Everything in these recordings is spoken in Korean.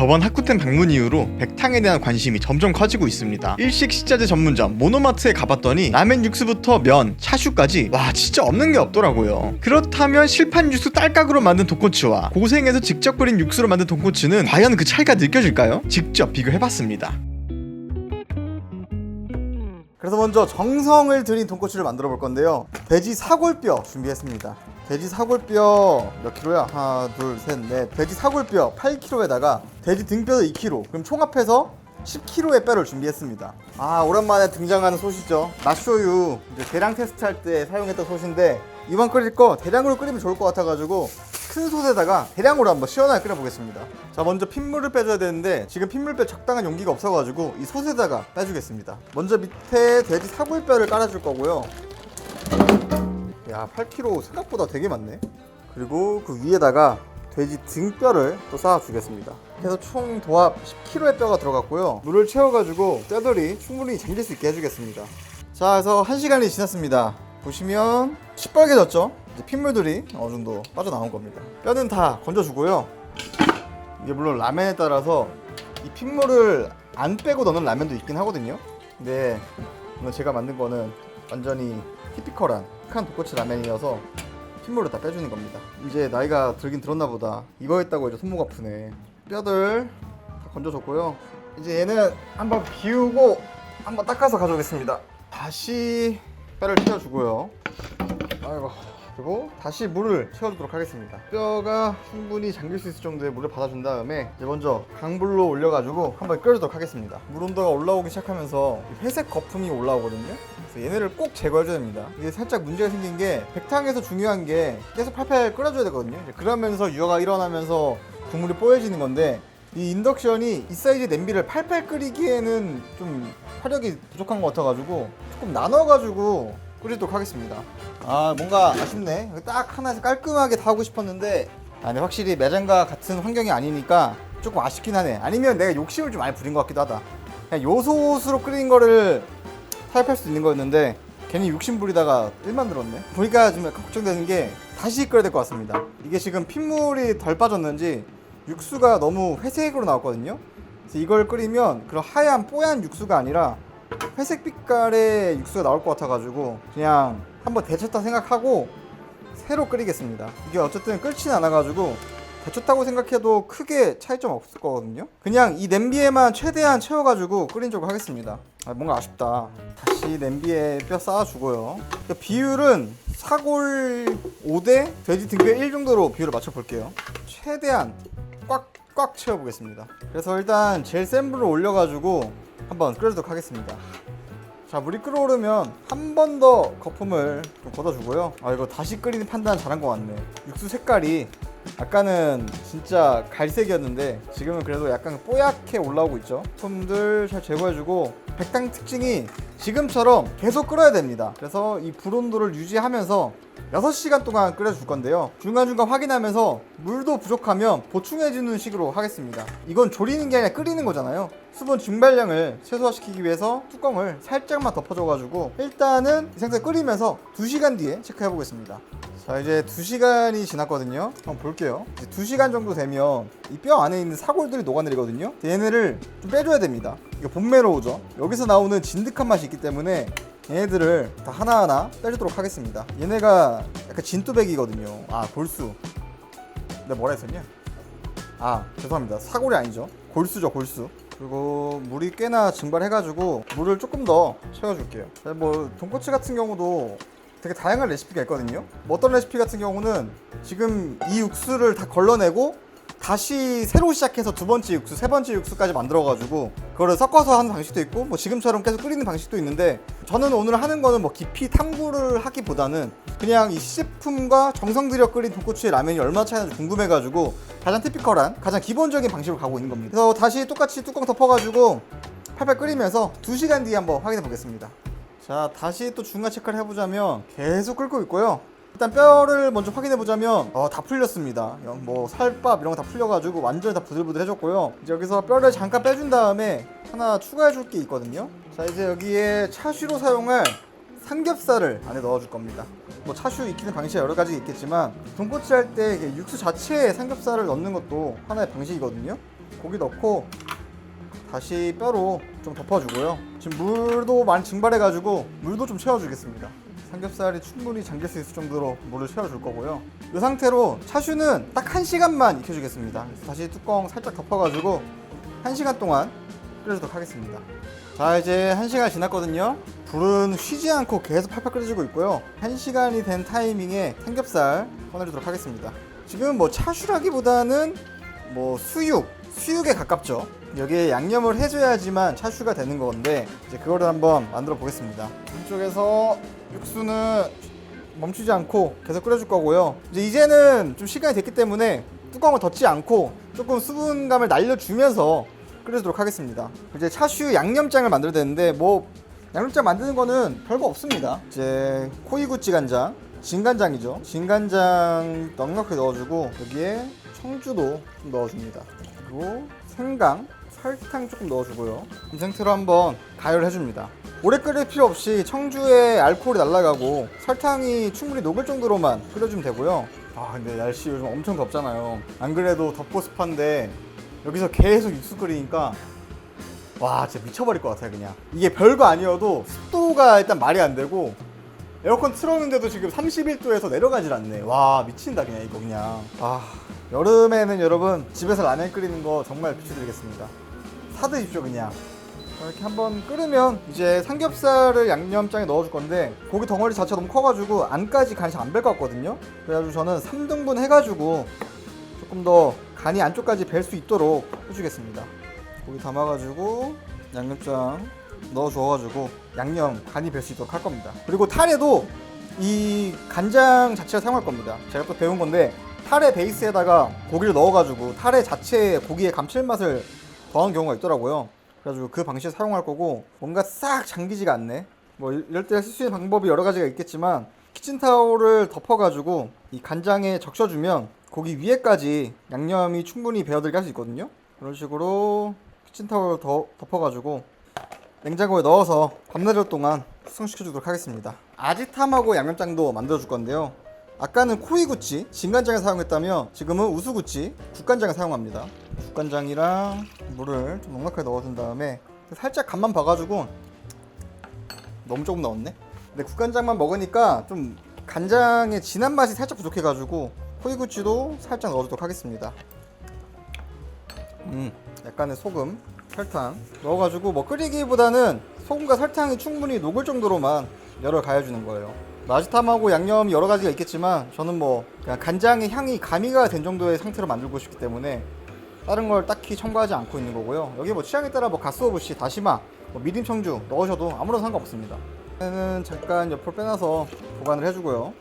저번 하쿠텐 방문 이후로 백탕에 대한 관심이 점점 커지고 있습니다. 일식 식자재 전문점 모노마트에 가봤더니 라멘 육수부터 면, 차슈까지 와 진짜 없는 게 없더라고요. 그렇다면 실판 육수 딸깍으로 만든 돈코츠와 고생해서 직접 끓인 육수로 만든 돈코츠는 과연 그 차이가 느껴질까요? 직접 비교해봤습니다. 그래서 먼저 정성을 들인 돈코츠를 만들어 볼 건데요. 돼지 사골뼈 준비했습니다. 돼지 사골뼈 몇 킬로야? 하나, 둘, 셋, 넷. 돼지 사골뼈 8kg에다가 돼지 등뼈도 2kg. 그럼 총 합해서 10kg의 뼈를 준비했습니다. 아, 오랜만에 등장하는 솥이죠. 맛쇼유 이제 대량 테스트할 때 사용했던 솥인데 이번 끓일 거 대량으로 끓이면 좋을 것 같아가지고 큰 솥에다가 대량으로 한번 시원하게 끓여보겠습니다. 자, 먼저 핏물을 빼줘야 되는데 지금 핏물 빼 적당한 용기가 없어가지고 이 솥에다가 빼주겠습니다. 먼저 밑에 돼지 사골뼈를 깔아줄 거고요. 야, 8kg 생각보다 되게 많네. 그리고 그 위에다가 돼지 등뼈를 또 쌓아주겠습니다. 그래서 총 도합 10kg의 뼈가 들어갔고요. 물을 채워가지고 뼈들이 충분히 잠길 수 있게 해주겠습니다. 자, 그래서 1시간이 지났습니다. 보시면 시뻘개졌죠? 이제 핏물들이 어느 정도 빠져나온 겁니다. 뼈는 다 건져주고요. 이게 물론 라면에 따라서 이 핏물을 안 빼고 넣는 라면도 있긴 하거든요. 근데 오늘 제가 만든 거는 완전히 티피컬한 돈코츠 라면이어서 핏물을 다 빼주는 겁니다. 이제 나이가 들긴 들었나 보다. 이거 했다고 이제 손목 아프네. 뼈들 다 건져줬고요. 이제 얘는 한번 비우고 한번 닦아서 가져오겠습니다. 다시 뼈를 채워주고요. 아이고. 그리고 다시 물을 채워주도록 하겠습니다. 뼈가 충분히 잠길 수 있을 정도의 물을 받아준 다음에 이제 먼저 강불로 올려가지고 한번 끓여주도록 하겠습니다. 물 온도가 올라오기 시작하면서 회색 거품이 올라오거든요. 그래서 얘네를 꼭 제거해줘야 됩니다. 이게 살짝 문제가 생긴 게 백탕에서 중요한 게 계속 팔팔 끓여줘야 되거든요. 그러면서 유화가 일어나면서 국물이 뽀얘지는 건데 이 인덕션이 이 사이즈 냄비를 팔팔 끓이기에는 좀 화력이 부족한 것 같아가지고 조금 나눠가지고 끓이도록 하겠습니다. 아, 뭔가 아쉽네. 딱 하나에서 깔끔하게 다 하고 싶었는데 근데 확실히 매장과 같은 환경이 아니니까 조금 아쉽긴 하네. 아니면 내가 욕심을 좀 많이 부린 것 같기도 하다. 그냥 요소수로 끓인 거를 타협할 수 있는 거였는데 괜히 욕심 부리다가 일만 들었네. 보니까 좀 약간 걱정되는 게 다시 끓여야 될 것 같습니다. 이게 지금 핏물이 덜 빠졌는지 육수가 너무 회색으로 나왔거든요. 그래서 이걸 끓이면 그런 하얀 뽀얀 육수가 아니라 회색 빛깔의 육수가 나올 것 같아가지고 그냥 한번 데쳤다 생각하고 새로 끓이겠습니다. 이게 어쨌든 끓진 않아가지고 데쳤다고 생각해도 크게 차이점 없을 거거든요. 그냥 이 냄비에만 최대한 채워가지고 끓인 쪽으로 하겠습니다. 뭔가 아쉽다. 다시 냄비에 뼈 쌓아주고요. 비율은 사골 5대 돼지 등뼈 1 정도로 비율을 맞춰볼게요. 최대한 꽉 채워보겠습니다. 그래서 일단 제일 센 불을 올려가지고 한번 끓여주도록 하겠습니다. 자, 물이 끓어오르면 한 번 더 거품을 좀 걷어주고요. 이거 다시 끓이는 판단 잘한 것 같네. 육수 색깔이 아까는 진짜 갈색이었는데 지금은 그래도 약간 뽀얗게 올라오고 있죠. 솜들 잘 제거해주고 백탕 특징이 지금처럼 계속 끓여야 됩니다. 그래서 이 불 온도를 유지하면서 6시간 동안 끓여줄 건데요. 중간중간 확인하면서 물도 부족하면 보충해주는 식으로 하겠습니다. 이건 조리는 게 아니라 끓이는 거잖아요. 수분 증발량을 최소화시키기 위해서 뚜껑을 살짝만 덮어줘가지고 일단은 이 상태에 끓이면서 2시간 뒤에 체크해 보겠습니다. 자, 이제 2시간이 지났거든요. 한번 볼게요. 이제 2시간 정도 되면 이 뼈 안에 있는 사골들이 녹아내리거든요. 얘네를 좀 빼줘야 됩니다. 이거 본메로우죠. 여기서 나오는 진득한 맛이 있기 때문에 얘네들을 다 하나하나 빼주도록 하겠습니다. 얘네가 약간 진뚜백이거든요. 골수. 내가 뭐라 했었냐? 죄송합니다. 사골이 아니죠. 골수죠, 골수. 그리고 물이 꽤나 증발해가지고 물을 조금 더 채워줄게요. 뭐 돈코츠 같은 경우도 되게 다양한 레시피가 있거든요. 어떤 레시피 같은 경우는 지금 이 육수를 다 걸러내고 다시 새로 시작해서 두 번째 육수, 세 번째 육수까지 만들어가지고 그거를 섞어서 하는 방식도 있고 뭐 지금처럼 계속 끓이는 방식도 있는데 저는 오늘 하는 거는 뭐 깊이 탐구를 하기보다는 그냥 이 시제품과 정성 들여 끓인 돈코츠의 라면이 얼마나 차이나는지 궁금해가지고 가장 티피컬한, 가장 기본적인 방식으로 가고 있는 겁니다. 그래서 다시 똑같이 뚜껑 덮어가지고 팔팔 끓이면서 2시간 뒤에 한번 확인해 보겠습니다. 자, 다시 또 중간 체크를 해보자면 계속 끓고 있고요. 일단 뼈를 먼저 확인해 보자면 다 풀렸습니다. 뭐 살밥 이런 거 다 풀려가지고 완전히 다 부들부들해졌고요. 이제 여기서 뼈를 잠깐 빼준 다음에 하나 추가해 줄 게 있거든요. 자, 이제 여기에 차슈로 사용할 삼겹살을 안에 넣어줄 겁니다. 뭐 차슈 익히는 방식이 여러 가지 있겠지만 돈코츠 할 때 육수 자체에 삼겹살을 넣는 것도 하나의 방식이거든요. 고기 넣고 다시 뼈로 좀 덮어주고요. 지금 물도 많이 증발해가지고 물도 좀 채워주겠습니다. 삼겹살이 충분히 잠길 수 있을 정도로 물을 채워줄 거고요. 이 상태로 차슈는 딱 1시간만 익혀주겠습니다. 그래서 다시 뚜껑 살짝 덮어가지고 1시간 동안 끓여주도록 하겠습니다. 자, 이제 1시간 지났거든요. 불은 쉬지 않고 계속 팔팔 끓여지고 있고요. 1시간이 된 타이밍에 삼겹살 꺼내주도록 하겠습니다. 지금 뭐 차슈라기보다는 뭐 수육에 가깝죠. 여기에 양념을 해줘야지만 차슈가 되는 건데 이제 그거를 한번 만들어 보겠습니다. 한쪽에서 육수는 멈추지 않고 계속 끓여줄 거고요. 이제는 좀 시간이 됐기 때문에 뚜껑을 덮지 않고 조금 수분감을 날려주면서 끓여주도록 하겠습니다. 이제 차슈 양념장을 만들어야 되는데 뭐 양념장 만드는 거는 별거 없습니다. 이제 코이구찌 간장, 진간장이죠. 진간장 넉넉히 넣어주고 여기에 청주도 좀 넣어줍니다. 그리고 생강, 설탕 조금 넣어주고요. 이 상태로 한번 가열을 해줍니다. 오래 끓일 필요 없이 청주의 알코올이 날아가고 설탕이 충분히 녹을 정도로만 끓여주면 되고요. 아 근데 날씨 요즘 엄청 덥잖아요. 안 그래도 덥고 습한데 여기서 계속 육수 끓이니까 와 진짜 미쳐버릴 것 같아요. 그냥 이게 별거 아니어도 습도가 일단 말이 안 되고 에어컨 틀었는데도 지금 31도에서 내려가질 않네. 와 미친다 그냥 이거 그냥. 아 여름에는 여러분 집에서 라면 끓이는 거 정말 추천드리겠습니다. 사드십시오 그냥. 이렇게 한번 끓으면 이제 삼겹살을 양념장에 넣어줄 건데 고기 덩어리 자체가 너무 커가지고 안까지 간이 잘 안 뵐 것 같거든요. 그래가지고 저는 3등분 해가지고 조금 더 간이 안쪽까지 뵐 수 있도록 해주겠습니다. 고기 담아가지고 양념장 넣어줘가지고 양념 간이 뵐 수 있도록 할 겁니다. 그리고 타레도 이 간장 자체를 사용할 겁니다. 제가 또 배운 건데 타레 베이스에다가 고기를 넣어가지고 타레 자체에 고기의 감칠맛을 더하는 경우가 있더라고요. 그래가지고 그 방식을 사용할 거고 뭔가 싹 잠기지가 않네. 뭐 이럴 때 쓸 수 있는 방법이 여러 가지가 있겠지만 키친타올을 덮어가지고 이 간장에 적셔주면 고기 위에까지 양념이 충분히 배어들게 할 수 있거든요. 그런 식으로 키친타올을 덮어가지고 냉장고에 넣어서 밤낮을 동안 숙성시켜주도록 하겠습니다. 아지탐하고 양념장도 만들어줄 건데요. 아까는 코이구찌, 진간장을 사용했다면 지금은 우수구찌, 국간장을 사용합니다. 국간장이랑 물을 좀 넉넉하게 넣어준 다음에 살짝 간만 봐가지고 너무 조금 넣었네? 근데 국간장만 먹으니까 좀 간장의 진한 맛이 살짝 부족해가지고 코이구찌도 살짝 넣어주도록 하겠습니다. 약간의 소금, 설탕 넣어가지고 뭐 끓이기보다는 소금과 설탕이 충분히 녹을 정도로만 열을 가해주는 거예요. 아지탐하고 양념이 여러 가지가 있겠지만 저는 뭐 그냥 간장의 향이 가미가 된 정도의 상태로 만들고 싶기 때문에 다른 걸 딱히 첨가하지 않고 있는 거고요. 여기 뭐 취향에 따라 뭐 가스오부시, 다시마, 뭐 미림 청주 넣으셔도 아무런 상관없습니다. 얘는 잠깐 옆으로 빼놔서 보관을 해주고요.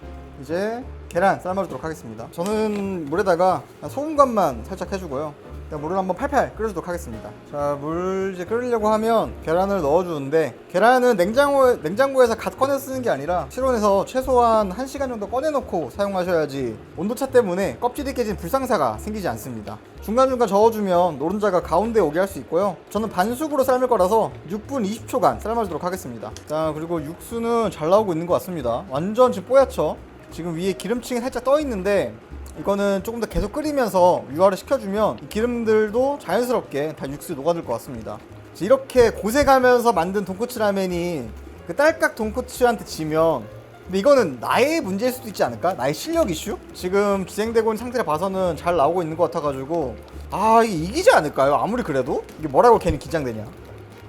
이제 계란 삶아주도록 하겠습니다. 저는 물에다가 소금간만 살짝 해주고요. 물을 한번 팔팔 끓여주도록 하겠습니다. 자, 물 이제 끓이려고 하면 계란을 넣어주는데 계란은 냉장고에서 갓 꺼내 쓰는 게 아니라 실온에서 최소한 1시간 정도 꺼내놓고 사용하셔야지 온도차 때문에 껍질이 깨진 불상사가 생기지 않습니다. 중간중간 저어주면 노른자가 가운데 오게 할 수 있고요. 저는 반숙으로 삶을 거라서 6분 20초간 삶아주도록 하겠습니다. 자, 그리고 육수는 잘 나오고 있는 것 같습니다. 완전 지금 뽀얗죠? 지금 위에 기름층이 살짝 떠 있는데 이거는 조금 더 계속 끓이면서 유화를 시켜주면 이 기름들도 자연스럽게 다 육수에 녹아들 것 같습니다. 이렇게 고생하면서 만든 돈코츠 라멘이 그 딸깍 돈코츠한테 지면 근데 이거는 나의 문제일 수도 있지 않을까? 나의 실력 이슈? 지금 진행되고 있는 상태를 봐서는 잘 나오고 있는 것 같아가지고 아 이게 이기지 않을까요? 아무리 그래도? 이게 뭐라고 괜히 긴장되냐?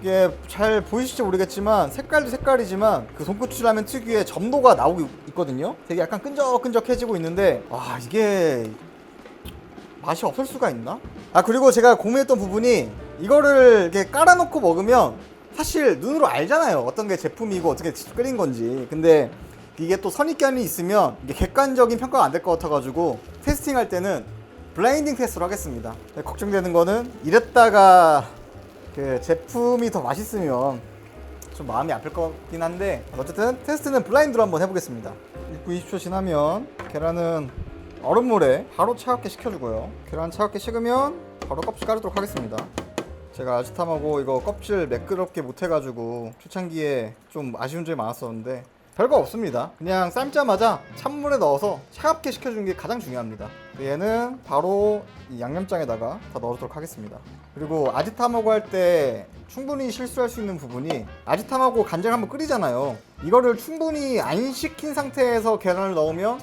이게 잘 보이실지 모르겠지만 색깔도 색깔이지만 그 돈코츠 라면 특유의 점도가 나오고 있거든요. 되게 약간 끈적끈적해지고 있는데 와 이게 맛이 없을 수가 있나? 아 그리고 제가 고민했던 부분이 이거를 이렇게 깔아놓고 먹으면 사실 눈으로 알잖아요. 어떤 게 제품이고 어떻게 끓인 건지. 근데 이게 또 선입견이 있으면 이게 객관적인 평가가 안 될 것 같아가지고 테스팅할 때는 블라인딩 테스트로 하겠습니다. 걱정되는 거는 이랬다가 그 제품이 더 맛있으면 좀 마음이 아플 것 같긴 한데 어쨌든 테스트는 블라인드로 한번 해보겠습니다. 6분 20초 지나면 계란은 얼음물에 바로 차갑게 식혀주고요. 계란 차갑게 식으면 바로 껍질 까르도록 하겠습니다. 제가 아지탐하고 이거 껍질 매끄럽게 못해가지고 초창기에 좀 아쉬운 점이 많았었는데 별거 없습니다. 그냥 삶자마자 찬물에 넣어서 차갑게 식혀주는 게 가장 중요합니다. 얘는 바로 이 양념장에다가 다 넣어주도록 하겠습니다. 그리고 아지타마고 할 때 충분히 실수할 수 있는 부분이, 아지타마고 간장 한번 끓이잖아요. 이거를 충분히 안 식힌 상태에서 계란을 넣으면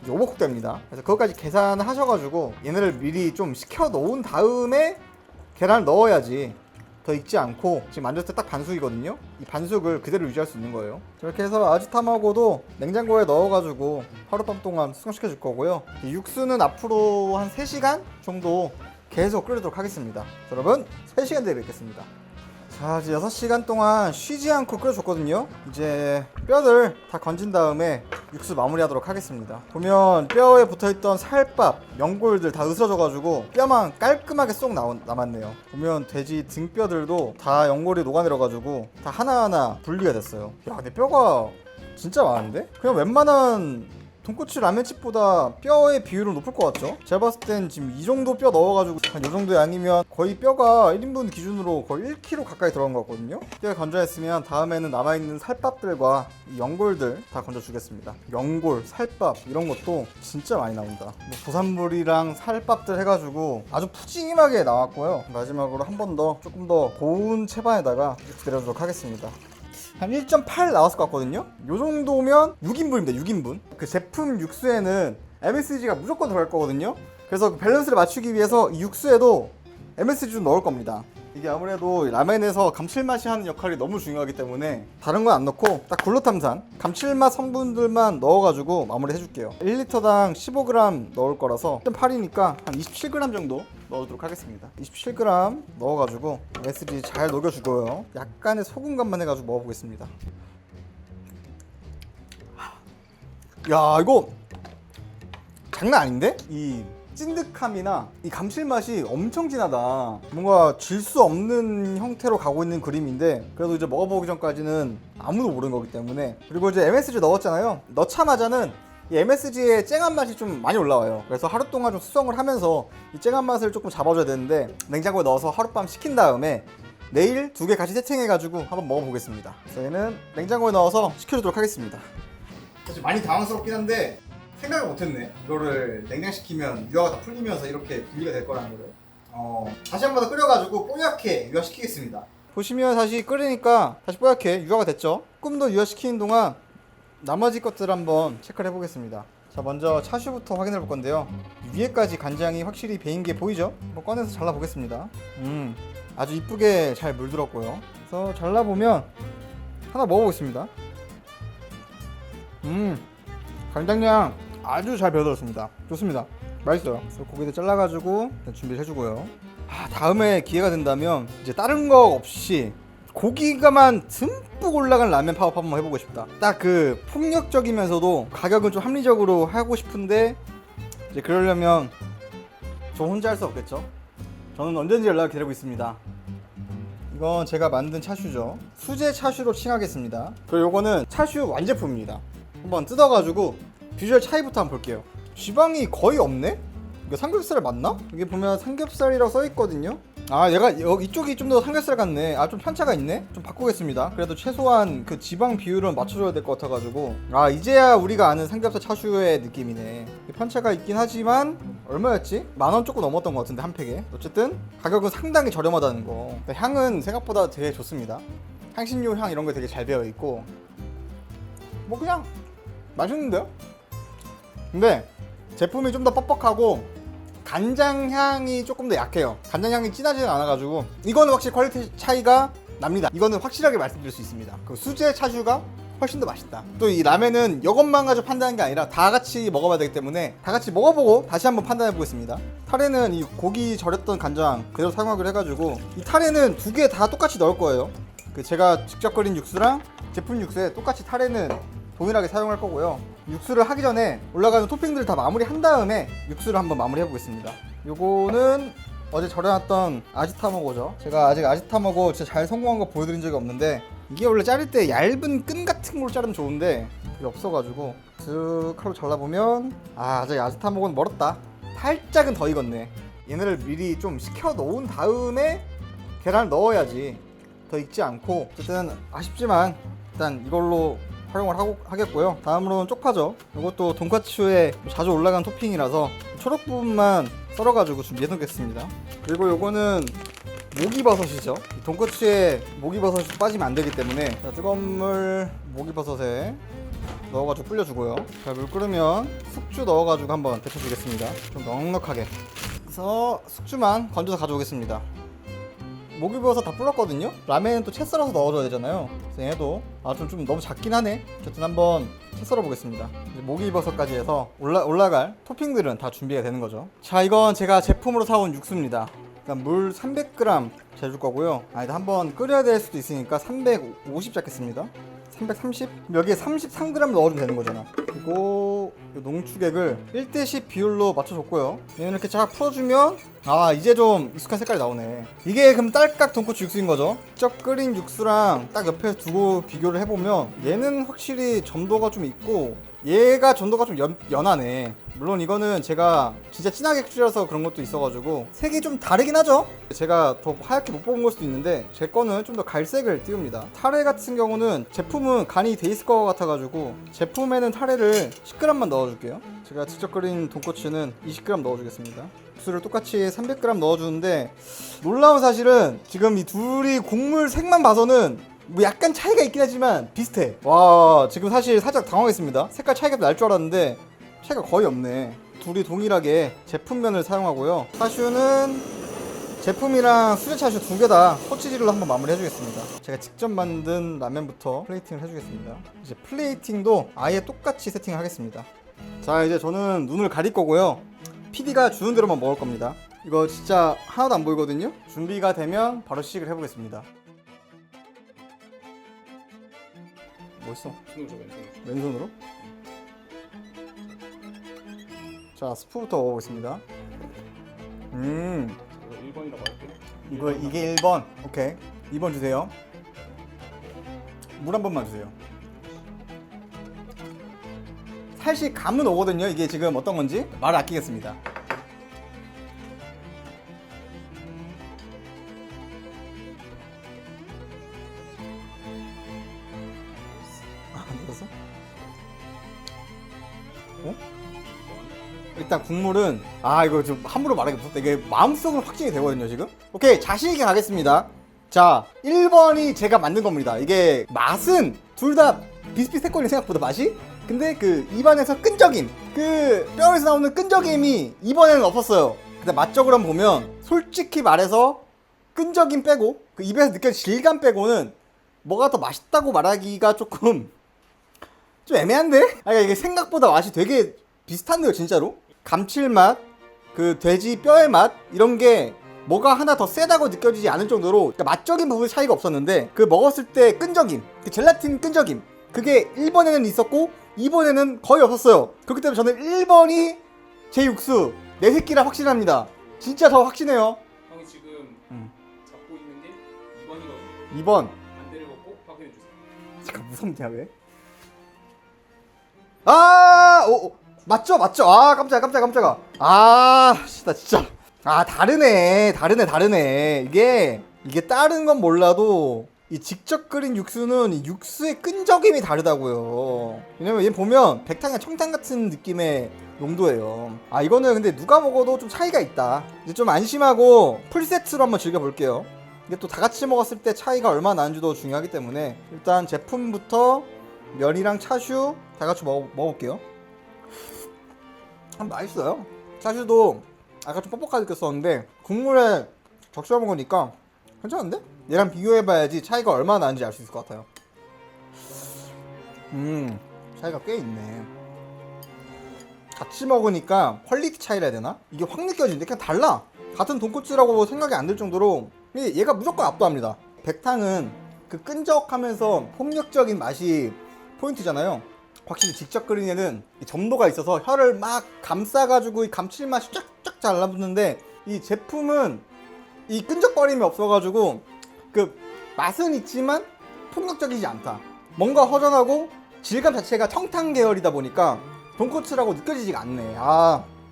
오버쿡됩니다. 그래서 그것까지 계산을 하셔가지고 얘네를 미리 좀 식혀 놓은 다음에 계란을 넣어야지 더 익지 않고, 지금 만졌을 때 딱 반숙이거든요. 이 반숙을 그대로 유지할 수 있는 거예요. 저렇게 해서 아지타마고도 냉장고에 넣어가지고 하룻밤 동안 숙성시켜 줄 거고요. 이 육수는 앞으로 한 3시간 정도 계속 끓이도록 하겠습니다. 여러분 3시간 뒤에 뵙겠습니다. 자, 이제 6시간 동안 쉬지 않고 끓여줬거든요. 이제 뼈를 다 건진 다음에 육수 마무리하도록 하겠습니다. 보면 뼈에 붙어있던 살밥, 연골들 다 으스러져가지고 뼈만 깔끔하게 쏙 남았네요. 보면 돼지 등뼈들도 다 연골이 녹아내려가지고 다 하나하나 분리가 됐어요. 야, 근데 뼈가 진짜 많은데? 그냥 웬만한 돈코츠 라면집보다 뼈의 비율은 높을 것 같죠? 제가 봤을 땐 지금 이 정도 뼈 넣어가지고 한 이 정도 양이면 거의 뼈가 1인분 기준으로 거의 1kg 가까이 들어간 것 같거든요? 뼈가 건져냈으면 다음에는 남아있는 살밥들과 이 연골들 다 건져주겠습니다. 연골, 살밥 이런 것도 진짜 많이 나온다. 뭐 부산물이랑 살밥들 해가지고 아주 푸짐하게 나왔고요. 마지막으로 한 번 더 조금 더 고운 채반에다가 육수 내려주도록 하겠습니다. 한 1.8 나왔을 것 같거든요. 요 정도면 6인분입니다. 6인분. 그 제품 육수에는 MSG가 무조건 들어갈 거거든요. 그래서 그 밸런스를 맞추기 위해서 이 육수에도 MSG 좀 넣을 겁니다. 이게 아무래도 라멘에서 감칠맛이 하는 역할이 너무 중요하기 때문에 다른 건 안 넣고 딱 글루탐산, 감칠맛 성분들만 넣어가지고 마무리 해줄게요. 1리터당 15g 넣을 거라서 1.8이니까 한 27g 정도 넣어주도록 하겠습니다. 27g 넣어가지고 MSG 잘 녹여주고요. 약간의 소금간만 해가지고 먹어보겠습니다. 야, 이거 장난 아닌데? 이 찐득함이나 이 감칠맛이 엄청 진하다. 뭔가 질 수 없는 형태로 가고 있는 그림인데, 그래도 이제 먹어보기 전까지는 아무도 모르는 거기 때문에. 그리고 이제 MSG 넣었잖아요. 넣자마자는 이 MSG의 쨍한 맛이 좀 많이 올라와요. 그래서 하루 동안 좀 숙성을 하면서 이 쨍한 맛을 조금 잡아줘야 되는데, 냉장고에 넣어서 하룻밤 식힌 다음에 내일 2개 같이 세팅해가지고 한번 먹어보겠습니다. 저희는 냉장고에 넣어서 식혀주도록 하겠습니다. 사실 많이 당황스럽긴 한데 생각을 못했네. 이거를 냉장시키면 유화가 다 풀리면서 이렇게 분리가 될 거라는 거를. 다시 한 번 더 끓여가지고 뽀얗게 유화시키겠습니다. 보시면 다시 끓이니까 다시 뽀얗게 유화가 됐죠. 조금 더 유화시키는 동안 나머지 것들 한번 체크를 해보겠습니다. 자, 먼저 차슈부터 확인해 볼 건데요. 위에까지 간장이 확실히 배인 게 보이죠? 한번 꺼내서 잘라보겠습니다. 아주 이쁘게 잘 물들었고요. 그래서 잘라보면 하나 먹어보겠습니다. 간장냥 아주 잘 배어들었습니다. 좋습니다. 맛있어요. 그래서 고기도 잘라가지고 준비를 해주고요. 다음에 기회가 된다면 이제 다른 거 없이 고기가만 듬뿍 올라간 라면 파업 한번 해보고 싶다. 딱 그 폭력적이면서도 가격은 좀 합리적으로 하고 싶은데, 이제 그러려면 저 혼자 할 수 없겠죠. 저는 언제든지 연락을 기다리고 있습니다. 이건 제가 만든 차슈죠. 수제 차슈로 칭하겠습니다. 그리고 요거는 차슈 완제품입니다. 한번 뜯어가지고 비주얼 차이부터 한번 볼게요. 지방이 거의 없네? 이거 삼겹살 맞나? 여기 보면 삼겹살이라고 써있거든요. 얘가 이쪽이 좀 더 삼겹살 같네. 좀 편차가 있네? 좀 바꾸겠습니다. 그래도 최소한 그 지방 비율은 맞춰줘야 될 것 같아가지고. 이제야 우리가 아는 삼겹살 차슈의 느낌이네. 편차가 있긴 하지만 얼마였지? 10,000원 조금 넘었던 것 같은데, 한 팩에. 어쨌든 가격은 상당히 저렴하다는 거. 향은 생각보다 되게 좋습니다. 향신료 향 이런 거 되게 잘 배어있고, 뭐 그냥 맛있는데요? 근데 제품이 좀 더 뻑뻑하고 간장 향이 조금 더 약해요. 간장 향이 진하지는 않아가지고 이거는 확실히 퀄리티 차이가 납니다. 이거는 확실하게 말씀드릴 수 있습니다. 그 수제 차슈가 훨씬 더 맛있다. 또 이 라면은 이것만 가지고 판단하는 게 아니라 다 같이 먹어봐야 되기 때문에 다 같이 먹어보고 다시 한번 판단해 보겠습니다. 타레는 이 고기 절였던 간장 그대로 사용하기로 해가지고, 이 타레는 2개 다 똑같이 넣을 거예요. 그 제가 직접 끓인 육수랑 제품 육수에 똑같이 타레는 동일하게 사용할 거고요. 육수를 하기 전에 올라가는 토핑들을 다 마무리한 다음에 육수를 한번 마무리해 보겠습니다. 요거는 어제 절여놨던 아지타마고죠. 제가 아직 아지타마고 진짜 잘 성공한 거 보여드린 적이 없는데, 이게 원래 자를 때 얇은 끈 같은 걸로 자르면 좋은데 그게 없어가지고 슥 하고 잘라보면 아직 아지타마고는 멀었다. 살짝은 더 익었네. 얘네를 미리 좀 식혀 놓은 다음에 계란을 넣어야지 더 익지 않고. 어쨌든 아쉽지만 일단 이걸로 활용을 하겠고요. 다음으로는 쪽파죠. 이것도 돈까츠에 자주 올라간 토핑이라서 초록 부분만 썰어가지고 준비해 놓겠습니다. 그리고 요거는 목이버섯이죠. 돈까츠에 목이버섯이 빠지면 안 되기 때문에 자, 뜨거운 물 목이버섯에 넣어가지고 불려주고요. 자, 물 끓으면 숙주 넣어가지고 한번 데쳐주겠습니다. 좀 넉넉하게. 그래서 숙주만 건져서 가져오겠습니다. 목이버섯 다 불렀거든요. 라면은 또 채 썰어서 넣어줘야 되잖아요. 그래서 얘도 좀 너무 작긴 하네. 어쨌든 한번 채 썰어 보겠습니다. 목이버섯까지 해서 올라갈 토핑들은 다 준비가 되는 거죠. 자, 이건 제가 제품으로 사온 육수입니다. 일단 물 300g 재줄 거고요. 일단 한번 끓여야 될 수도 있으니까 350 잡겠습니다. 330? 여기에 33g 넣어주면 되는 거잖아. 그리고 이 농축액을 1대10 비율로 맞춰줬고요. 얘는 이렇게 쫙 풀어주면 이제 좀 익숙한 색깔이 나오네. 이게 그럼 딸깍 돈코츠 육수인 거죠. 직접 끓인 육수랑 딱 옆에 두고 비교를 해보면 얘는 확실히 점도가 좀 있고 얘가 점도가 좀 연하네. 물론 이거는 제가 진짜 진하게 끓여서 그런 것도 있어가지고 색이 좀 다르긴 하죠. 제가 더 하얗게 못 뽑은 걸 수도 있는데 제 거는 좀 더 갈색을 띄웁니다. 타레 같은 경우는 제품은 간이 돼 있을 것 같아가지고 제품에는 타레를 10g만 넣어줄게요. 제가 직접 끓인 돈코츠는 20g 넣어주겠습니다. 육수를 똑같이 300g 넣어주는데 놀라운 사실은 지금 이 둘이 국물 색만 봐서는 뭐 약간 차이가 있긴 하지만 비슷해. 와, 지금 사실 살짝 당황했습니다. 색깔 차이가 날 줄 알았는데 차이가 거의 없네. 둘이 동일하게 제품면을 사용하고요. 차슈는 제품이랑 수제 차슈 두 개 다 소치질로 한번 마무리 해주겠습니다. 제가 직접 만든 라면부터 플레이팅을 해주겠습니다. 이제 플레이팅도 아예 똑같이 세팅을 하겠습니다. 자, 이제 저는 눈을 가릴 거고요. PD가 주는 대로만 먹을 겁니다. 이거 진짜 하나도 안 보이거든요. 준비가 되면 바로 시식을 해보겠습니다. 멋있어. 왼손으로? 자, 스프부터 먹어보겠습니다. 1번이라고 할게요. 이게 1번. 오케이. 2번 주세요. 물 한 번만 주세요. 사실 감은 오거든요. 이게 지금 어떤 건지 말을 아끼겠습니다. 안 들었어? 어? 일단 국물은 이거 좀 함부로 말하기 무섭다. 이게 마음속으로 확증이 되거든요 지금. 오케이, 자신있게 가겠습니다. 자, 1번이 제가 만든 겁니다. 이게 맛은 둘 다 비슷비슷했거든요 생각보다 맛이. 근데 그 입안에서 끈적임, 그 뼈에서 나오는 끈적임이 이번에는 없었어요. 근데 맛적으로 한번 보면 솔직히 말해서 끈적임 빼고 그 입에서 느껴진 질감 빼고는 뭐가 더 맛있다고 말하기가 조금 좀 애매한데? 이게 생각보다 맛이 되게 비슷한데요 진짜로. 감칠맛, 그 돼지 뼈의 맛 이런 게 뭐가 하나 더 세다고 느껴지지 않을 정도로, 그러니까 맛적인 부분 차이가 없었는데 그 먹었을 때 끈적임, 그 젤라틴 끈적임, 그게 1번에는 있었고 2번에는 거의 없었어요. 그렇기 때문에 저는 1번이 제 육수 내 새끼라 확신합니다. 진짜 저 확신해요. 형이 지금 잡고 있는 게 2번이거든요. 2번. 반대를 먹고 확인해 주세요. 잠깐 무섭냐 왜? 맞죠? 깜짝아. 나 진짜. 다르네. 이게 다른 건 몰라도 이 직접 끓인 육수는 이 육수의 끈적임이 다르다고요. 왜냐면 얘 보면 백탕이나 청탕 같은 느낌의 농도예요. 이거는 근데 누가 먹어도 좀 차이가 있다. 이제 좀 안심하고 풀세트로 한번 즐겨볼게요. 이게 또 다 같이 먹었을 때 차이가 얼마나 나는지도 중요하기 때문에 일단 제품부터 면이랑 차슈 다 같이 먹어볼게요. 맛있어요. 차슈도 아까 좀 뻑뻑하게 느꼈었는데 국물에 적셔 먹으니까 괜찮은데? 얘랑 비교해봐야지 차이가 얼마나 나는지 알 수 있을 것 같아요. 차이가 꽤 있네. 같이 먹으니까 퀄리티 차이라 해야 되나? 이게 확 느껴지는데 그냥 달라. 같은 돈코츠라고 생각이 안 들 정도로 얘가 무조건 압도합니다. 백탕은 그 끈적하면서 폭력적인 맛이 포인트잖아요. 확실히 직접 끓인 애는 점도가 있어서 혀를 막 감싸가지고 이 감칠맛이 쫙쫙 잘 나붙는데 이 제품은 이 끈적거림이 없어가지고 그 맛은 있지만 폭력적이지 않다. 뭔가 허전하고 질감 자체가 청탕 계열이다 보니까 돈코츠라고 느껴지지가 않네.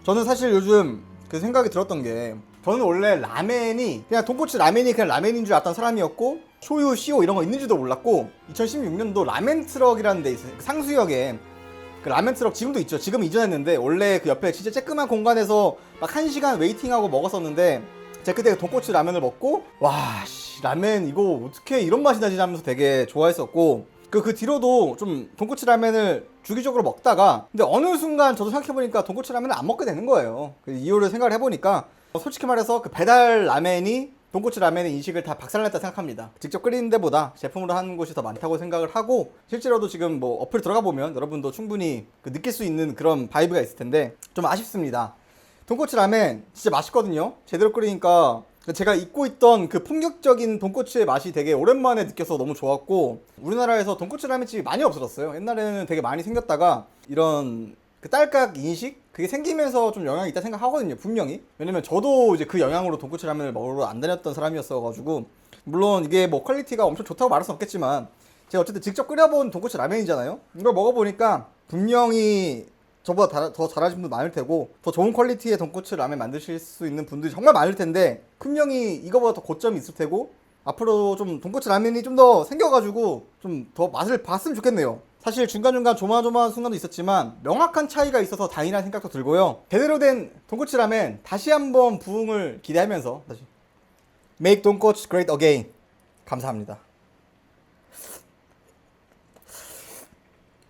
저는 사실 요즘 그 생각이 들었던 게 저는 원래 라멘이 그냥 돈코츠 라멘이 그냥 라멘인 줄 알았던 사람이었고 쇼유, 시오 이런 거 있는 줄도 몰랐고 2016년도 라멘 트럭이라는 데 있어요. 상수역에 그 라멘 트럭 지금도 있죠. 지금 이전했는데 원래 그 옆에 진짜 쬐끄만 공간에서 막 1시간 웨이팅하고 먹었었는데 제가 그때 돈코츠 라면을 먹고 와 씨, 라멘 이거 어떻게 이런 맛이 나지 하면서 되게 좋아했었고 그 뒤로도 좀 돈코츠 라면을 주기적으로 먹다가 근데 어느 순간 저도 생각해보니까 돈코츠 라면을 안 먹게 되는 거예요. 그 이유를 생각을 해보니까 솔직히 말해서 그 배달 라멘이 돈코츠 라멘의 인식을 다 박살냈다 생각합니다. 직접 끓이는 데보다 제품으로 하는 곳이 더 많다고 생각을 하고 실제로도 지금 뭐 어플 들어가 보면 여러분도 충분히 그 느낄 수 있는 그런 바이브가 있을 텐데 좀 아쉽습니다. 돈코츠 라멘 진짜 맛있거든요. 제대로 끓이니까 제가 잊고 있던 그 폭력적인 돈코츠의 맛이 되게 오랜만에 느껴서 너무 좋았고 우리나라에서 돈코츠 라멘집이 많이 없어졌어요. 옛날에는 되게 많이 생겼다가 이런 그 딸깍 인식? 그게 생기면서 좀 영향이 있다 생각하거든요, 분명히. 왜냐면 저도 이제 그 영향으로 돈코츠 라면을 먹으러 안 다녔던 사람이었어가지고 물론 이게 뭐 퀄리티가 엄청 좋다고 말할 수는 없겠지만 제가 어쨌든 직접 끓여본 돈코츠 라면이잖아요. 이걸 먹어보니까 분명히 저보다 더 잘하신 분 많을 테고 더 좋은 퀄리티의 돈코츠 라면 만드실 수 있는 분들이 정말 많을 텐데 분명히 이거보다 더 고점이 있을 테고 앞으로 좀 돈코츠 라면이 좀 더 생겨가지고 좀 더 맛을 봤으면 좋겠네요. 사실 중간중간 조마조마한 순간도 있었지만 명확한 차이가 있어서 다행이라는 생각도 들고요. 제대로 된 돈코츠 라면 다시 한번 부흥을 기대하면서 다시 Make 돈코츠 Great Again 감사합니다.